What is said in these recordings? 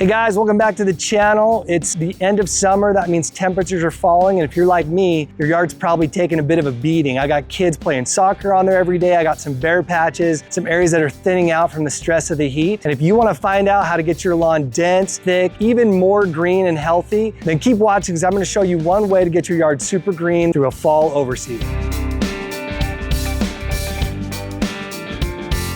Hey guys, welcome back to the channel. It's the end of summer. That means temperatures are falling. And if you're like me, your yard's probably taking a bit of a beating. I got kids playing soccer on there every day. I got some bare patches, some areas that are thinning out from the stress of the heat. And if you want to find out how to get your lawn dense, thick, even more green and healthy, then keep watching because I'm going to show you one way to get your yard super green through a fall overseeding.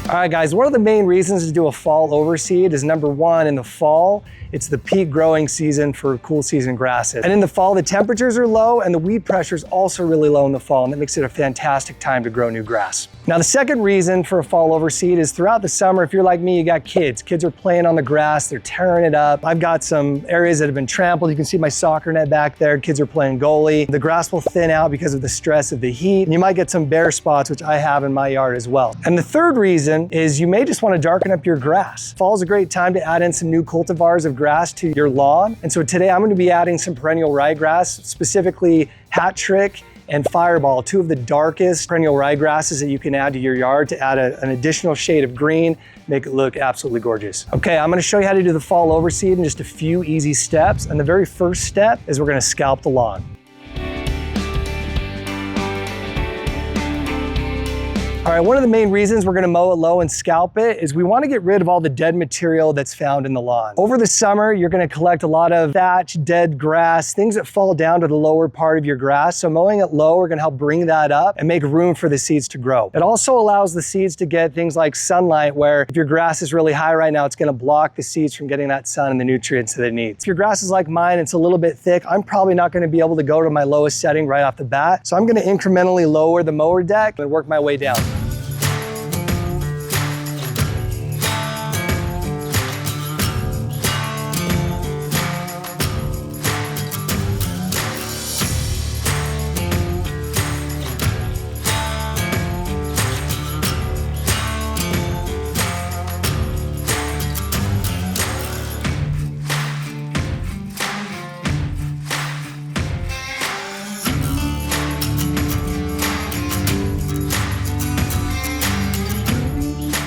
All right guys, one of the main reasons to do a fall overseed is number one, in the fall, it's the peak growing season for cool season grasses. And in the fall, the temperatures are low and the weed pressure is also really low in the fall, and that makes it a fantastic time to grow new grass. Now, the second reason for a fall overseed is throughout the summer, if you're like me, you got kids. Kids are playing on the grass, they're tearing it up. I've got some areas that have been trampled. You can see my soccer net back there. Kids are playing goalie. The grass will thin out because of the stress of the heat. And you might get some bare spots, which I have in my yard as well. And the third reason is you may just want to darken up your grass. Fall is a great time to add in some new cultivars of grass to your lawn. And so today I'm going to be adding some perennial ryegrass, specifically Hattrick and Fireball, two of the darkest perennial ryegrasses that you can add to your yard to add an additional shade of green, make it look absolutely gorgeous. Okay, I'm gonna show you how to do the fall overseed in just a few easy steps. And the very first step is we're gonna scalp the lawn. All right, one of the main reasons we're gonna mow it low and scalp it is we wanna get rid of all the dead material that's found in the lawn. Over the summer, you're gonna collect a lot of thatch, dead grass, things that fall down to the lower part of your grass. So mowing it low, we're gonna help bring that up and make room for the seeds to grow. It also allows the seeds to get things like sunlight, where if your grass is really high right now, it's gonna block the seeds from getting that sun and the nutrients that it needs. If your grass is like mine, it's a little bit thick, I'm probably not gonna be able to go to my lowest setting right off the bat. So I'm gonna incrementally lower the mower deck and work my way down.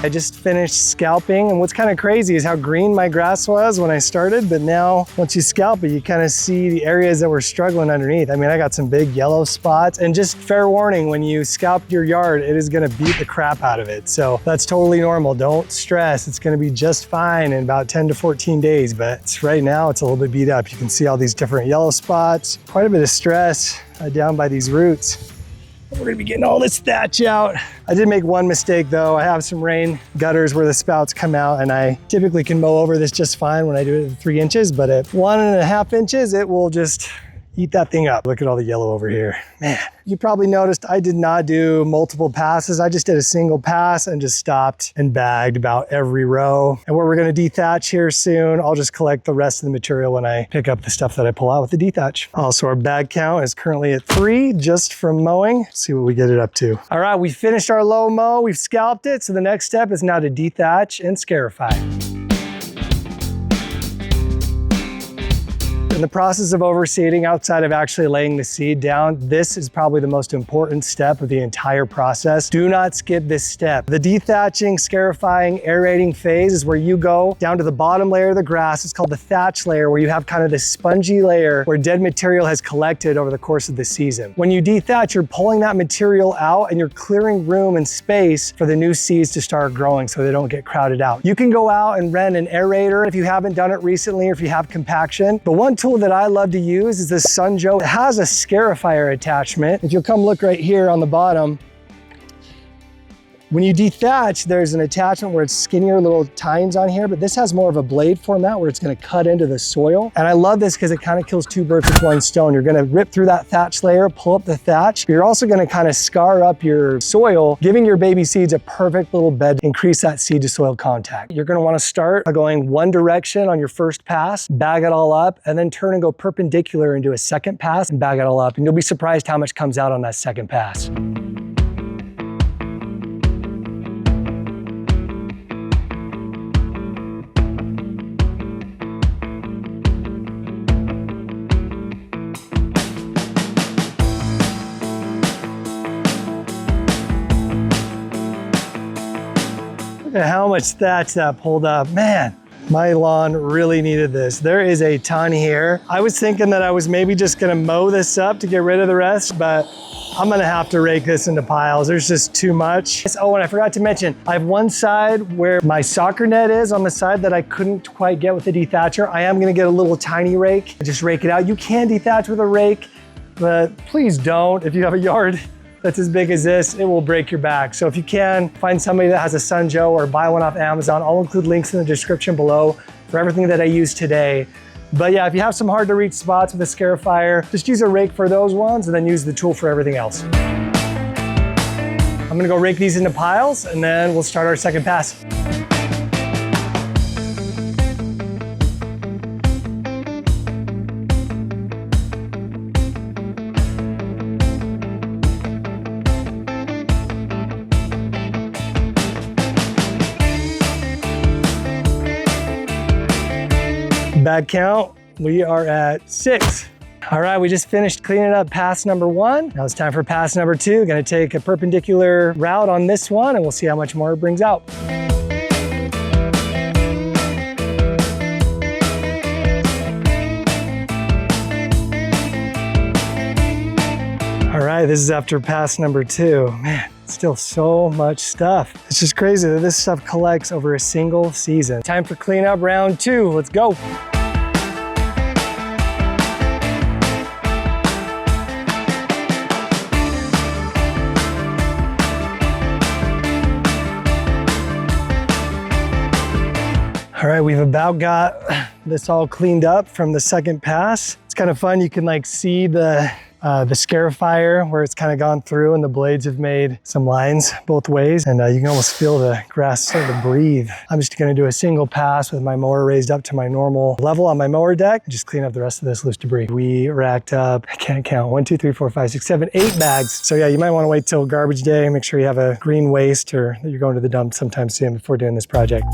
I just finished scalping, and what's kind of crazy is how green my grass was when I started, but now once you scalp it, you kind of see the areas that were struggling underneath. I mean, I got some big yellow spots, and just fair warning, when you scalp your yard, it is gonna beat the crap out of it. So that's totally normal, don't stress. It's gonna be just fine in about 10 to 14 days, but right now it's a little bit beat up. You can see all these different yellow spots, quite a bit of stress down by these roots. We're gonna be getting all this thatch out. I did make one mistake though. I have some rain gutters where the spouts come out, and I typically can mow over this just fine when I do it at 3 inches, but at 1.5 inches, it will just eat that thing up. Look at all the yellow over here. Man, you probably noticed I did not do multiple passes. I just did a single pass and just stopped and bagged about every row. And where we're gonna dethatch here soon, I'll just collect the rest of the material when I pick up the stuff that I pull out with the dethatch. Also, our bag count is currently at 3 just from mowing. Let's see what we get it up to. All right, we finished our low mow, we've scalped it. So the next step is now to dethatch and scarify. In the process of overseeding, outside of actually laying the seed down, this is probably the most important step of the entire process. Do not skip this step. The dethatching, scarifying, aerating phase is where you go down to the bottom layer of the grass. It's called the thatch layer, where you have kind of this spongy layer where dead material has collected over the course of the season. When you dethatch, you're pulling that material out and you're clearing room and space for the new seeds to start growing so they don't get crowded out. You can go out and rent an aerator if you haven't done it recently, or if you have compaction. But one tool that I love to use is this Sunjo. It has a Scarifier attachment. If you'll come look right here on the bottom, when you dethatch, there's an attachment where it's skinnier little tines on here, but this has more of a blade format where it's gonna cut into the soil. And I love this because it kind of kills 2 birds with 1 stone. You're gonna rip through that thatch layer, pull up the thatch. You're also gonna kind of scar up your soil, giving your baby seeds a perfect little bed to increase that seed to soil contact. You're gonna wanna start by going one direction on your first pass, bag it all up, and then turn and go perpendicular and do a second pass and bag it all up. And you'll be surprised how much comes out on that second pass. Look at how much thatch that pulled up. Man, My lawn really needed this. There is a ton here. I was thinking that I was maybe just gonna mow this up to get rid of the rest, but I'm gonna have to rake this into piles. There's just too much. Oh, and I forgot to mention, I have one side where my soccer net is on the side that I couldn't quite get with the dethatcher. I am gonna get a little tiny rake and just rake it out. You can dethatch with a rake, but please don't. If you have a yard that's as big as this, it will break your back. So if you can, find somebody that has a Sun Joe or buy one off Amazon. I'll include links in the description below for everything that I use today. But yeah, if you have some hard to reach spots with a Scarifier, just use a rake for those ones and then use the tool for everything else. I'm gonna go rake these into piles and then we'll start our second pass. Bag count, we are at 6. All right, we just finished cleaning up pass number 1. Now it's time for pass number 2. Gonna take a perpendicular route on this one and we'll see how much more it brings out. All right, this is after pass number 2. Man, still so much stuff. It's just crazy that this stuff collects over a single season. Time for cleanup round 2, let's go. All right, we've about got this all cleaned up from the second pass. It's kind of fun. You can like see the Scarifier where it's kind of gone through and the blades have made some lines both ways. And you can almost feel the grass start to breathe. I'm just gonna do a single pass with my mower raised up to my normal level on my mower deck and just clean up the rest of this loose debris. We racked up, I can't count, 1, 2, 3, 4, 5, 6, 7, 8 bags. So yeah, you might wanna wait till garbage day. Make sure you have a green waste or that you're going to the dump sometime soon before doing this project.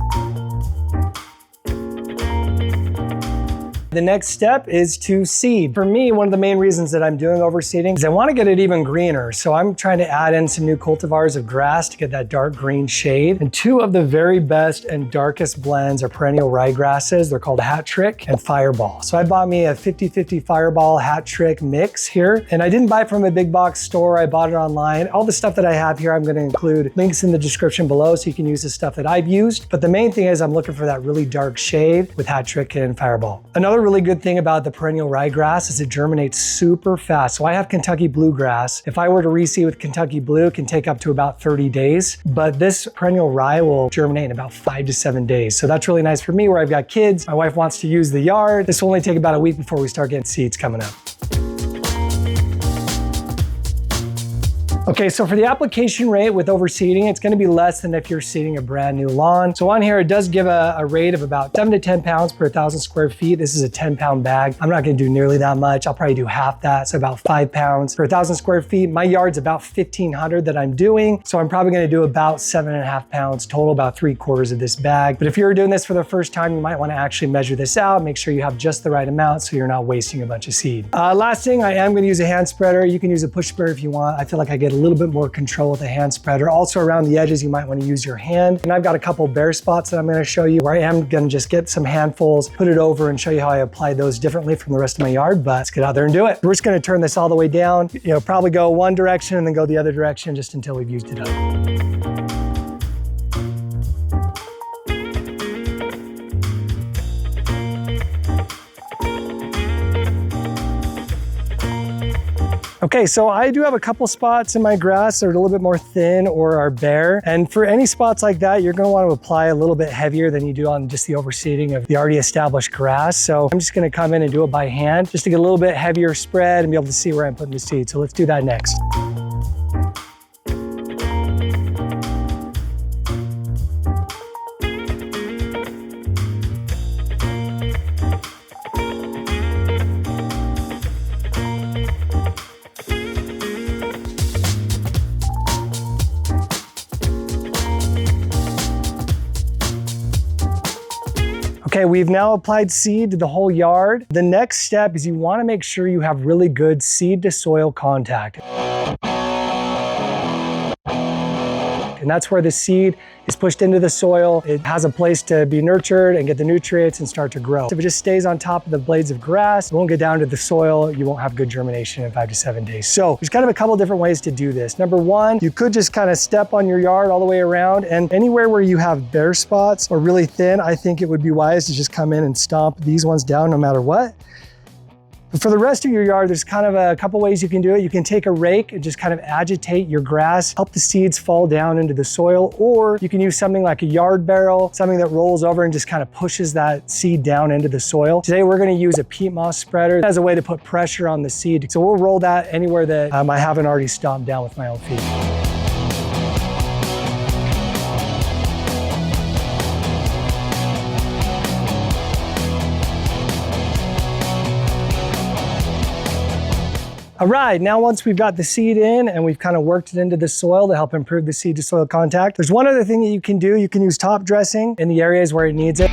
The next step is to seed. For me, one of the main reasons that I'm doing overseeding is I want to get it even greener. So I'm trying to add in some new cultivars of grass to get that dark green shade. And 2 of the very best and darkest blends are perennial ryegrasses. They're called Hattrick and Fireball. So I bought me a 50-50 Fireball Hattrick mix here. And I didn't buy it from a big box store. I bought it online. All the stuff that I have here, I'm going to include links in the description below so you can use the stuff that I've used. But the main thing is I'm looking for that really dark shade with Hattrick and Fireball. Another really good thing about the perennial ryegrass is it germinates super fast. So I have Kentucky bluegrass. If I were to reseed with Kentucky blue, it can take up to about 30 days. But this perennial rye will germinate in about 5 to 7 days. So that's really nice for me where I've got kids. My wife wants to use the yard. This will only take about a week before we start getting seeds coming up. Okay, so for the application rate with overseeding, it's gonna be less than if you're seeding a brand new lawn. So on here, it does give a rate of about 7 to 10 pounds per 1,000 square feet. This is a 10-pound bag. I'm not gonna do nearly that much. I'll probably do half that, so about 5 pounds per 1,000 square feet. My yard's about 1,500 that I'm doing, so I'm probably gonna do about 7.5 pounds total, about 3/4 of this bag. But if you're doing this for the first time, you might wanna actually measure this out, make sure you have just the right amount so you're not wasting a bunch of seed. Last thing, I am gonna use a hand spreader. You can use a push spreader if you want. I feel like I get a little bit more control with a hand spreader. Also around the edges, you might want to use your hand. And I've got a couple bare spots that I'm going to show you where I am going to just get some handfuls, put it over and show you how I apply those differently from the rest of my yard, but let's get out there and do it. We're just going to turn this all the way down, probably go one direction and then go the other direction just until we've used it up. Okay, so I do have a couple spots in my grass that are a little bit more thin or are bare. And for any spots like that, you're gonna want to apply a little bit heavier than you do on just the overseeding of the already established grass. So I'm just gonna come in and do it by hand just to get a little bit heavier spread and be able to see where I'm putting the seed. So let's do that next. Okay, we've now applied seed to the whole yard. The next step is you want to make sure you have really good seed to soil contact. And And that's where the seed is pushed into the soil. It has a place to be nurtured and get the nutrients and start to grow. If it just stays on top of the blades of grass, it won't get down to the soil. You won't have good germination in 5 to 7 days. So there's kind of a couple different ways to do this. Number one, you could just kind of step on your yard all the way around, and anywhere where you have bare spots or really thin, I think it would be wise to just come in and stomp these ones down no matter what. But for the rest of your yard, there's kind of a couple ways you can do it. You can take a rake and just kind of agitate your grass, help the seeds fall down into the soil, or you can use something like a yard barrel, something that rolls over and just kind of pushes that seed down into the soil. Today, we're gonna use a peat moss spreader as a way to put pressure on the seed. So we'll roll that anywhere that I haven't already stomped down with my own feet. All right, now once we've got the seed in and we've kind of worked it into the soil to help improve the seed to soil contact, there's one other thing that you can do. You can use top dressing in the areas where it needs it.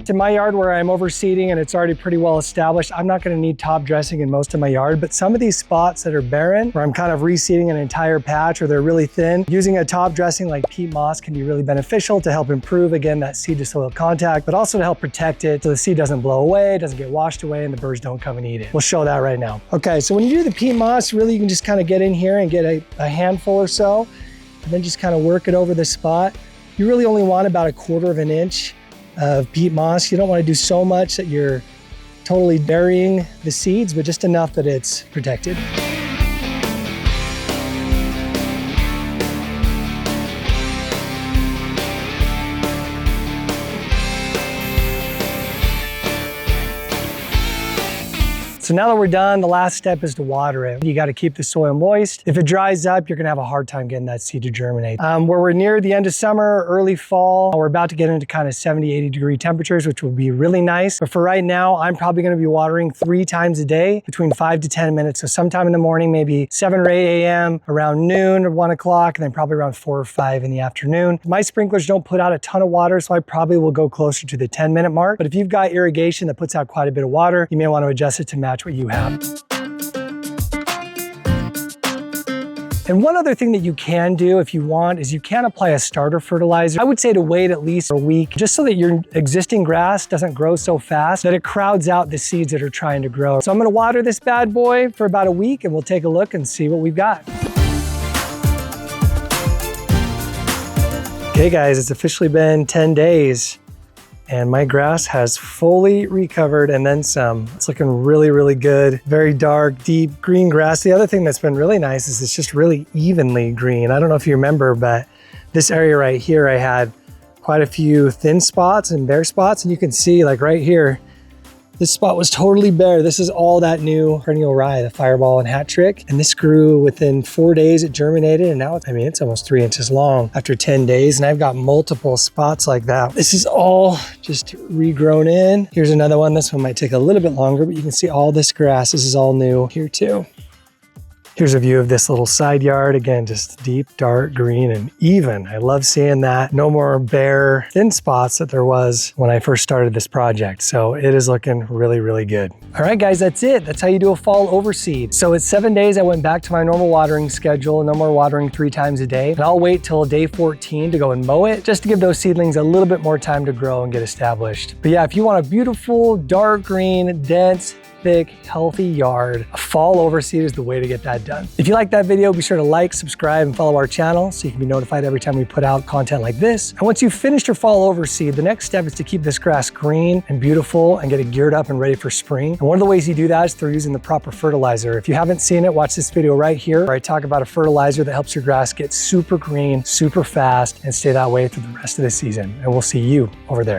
In my yard where I'm overseeding and it's already pretty well established, I'm not gonna need top dressing in most of my yard, but some of these spots that are barren, where I'm kind of reseeding an entire patch or they're really thin, using a top dressing like peat moss can be really beneficial to help improve, again, that seed to soil contact, but also to help protect it so the seed doesn't blow away, doesn't get washed away, and the birds don't come and eat it. We'll show that right now. Okay, so when you do the peat moss, really you can just kind of get in here and get a handful or so, and then just kind of work it over the spot. You really only want about 1/4 of an inch of peat moss. You don't want to do so much that you're totally burying the seeds, but just enough that it's protected. So now that we're done, the last step is to water it. You got to keep the soil moist. If it dries up, you're going to have a hard time getting that seed to germinate. Where we're near the end of summer, early fall, we're about to get into kind of 70, 80 degree temperatures, which will be really nice. But for right now, I'm probably going to be watering 3 times a day, between 5 to 10 minutes. So sometime in the morning, maybe 7 or 8 a.m., around noon or 1 o'clock, and then probably around 4 or 5 in the afternoon. My sprinklers don't put out a ton of water, so I probably will go closer to the 10-minute mark. But if you've got irrigation that puts out quite a bit of water, you may want to adjust it to match what you have. And one other thing that you can do if you want is you can apply a starter fertilizer. I would say to wait at least a week, just so that your existing grass doesn't grow so fast that it crowds out the seeds that are trying to grow. So I'm gonna water this bad boy for about a week and we'll take a look and see what we've got. Okay guys, it's officially been 10 days. And my grass has fully recovered and then some. It's looking really, really good. Very dark, deep green grass. The other thing that's been really nice is it's just really evenly green. I don't know if you remember, but this area right here, I had quite a few thin spots and bare spots. And you can see like right here, this spot was totally bare. This is all that new perennial rye, the Fireball and Hattrick. And this grew within 4 days, it germinated. And now, I mean, it's almost 3 inches long after 10 days. And I've got multiple spots like that. This is all just regrown in. Here's another one. This one might take a little bit longer, but you can see all this grass. This is all new here too. Here's a view of this little side yard. Again, just deep, dark green and even. I love seeing that. No more bare, thin spots that there was when I first started this project. So it is looking really, really good. All right, guys, that's it. That's how you do a fall overseed. So it's 7 days. I went back to my normal watering schedule. No more watering 3 times a day. And I'll wait till day 14 to go and mow it, just to give those seedlings a little bit more time to grow and get established. But yeah, if you want a beautiful, dark green, dense, thick, healthy yard, a fall overseed is the way to get that done. If you like that video, be sure to like, subscribe, and follow our channel so you can be notified every time we put out content like this. And once you've finished your fall overseed, the next step is to keep this grass green and beautiful and get it geared up and ready for spring. And one of the ways you do that is through using the proper fertilizer. If you haven't seen it, watch this video right here where I talk about a fertilizer that helps your grass get super green, super fast, and stay that way through the rest of the season. And we'll see you over there.